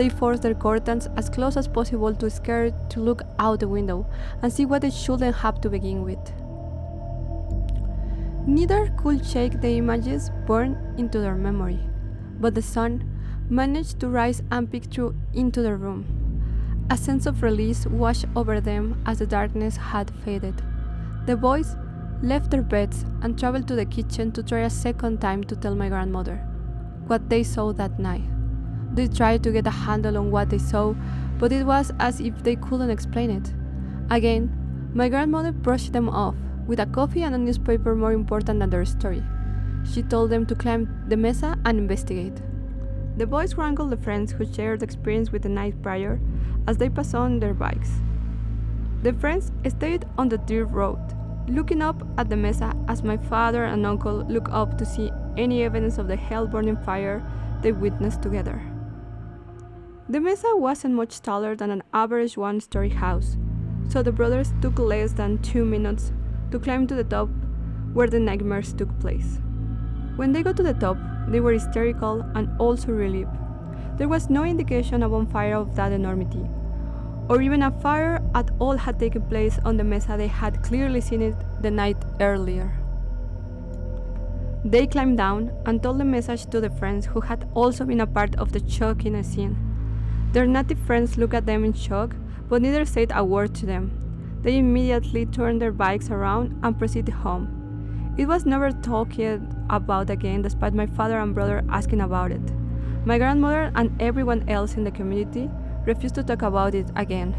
They forced their curtains as close as possible to scare to look out the window and see what they shouldn't have to begin with. Neither could shake the images burned into their memory, but the sun managed to rise and peek through into the room. A sense of release washed over them as the darkness had faded. The boys left their beds and traveled to the kitchen to try a second time to tell my grandmother what they saw that night. They tried to get a handle on what they saw, but it was as if they couldn't explain it. Again, my grandmother brushed them off, with a coffee and a newspaper more important than their story. She told them to climb the mesa and investigate. The boys wrangled the friends who shared the experience with the night prior as they passed on their bikes. The friends stayed on the dirt road, looking up at the mesa as my father and uncle looked up to see any evidence of the hell-burning fire they witnessed together. The mesa wasn't much taller than an average one-story house, so the brothers took less than 2 minutes to climb to the top where the nightmares took place. When they got to the top, they were hysterical and also relieved. There was no indication of a bonfire of that enormity, or even a fire at all had taken place on the mesa. They had clearly seen it the night earlier. They climbed down and told the message to the friends who had also been a part of the shocking scene. Their native friends looked at them in shock, but neither said a word to them. They immediately turned their bikes around and proceeded home. It was never talked about again, despite my father and brother asking about it. My grandmother and everyone else in the community refused to talk about it again.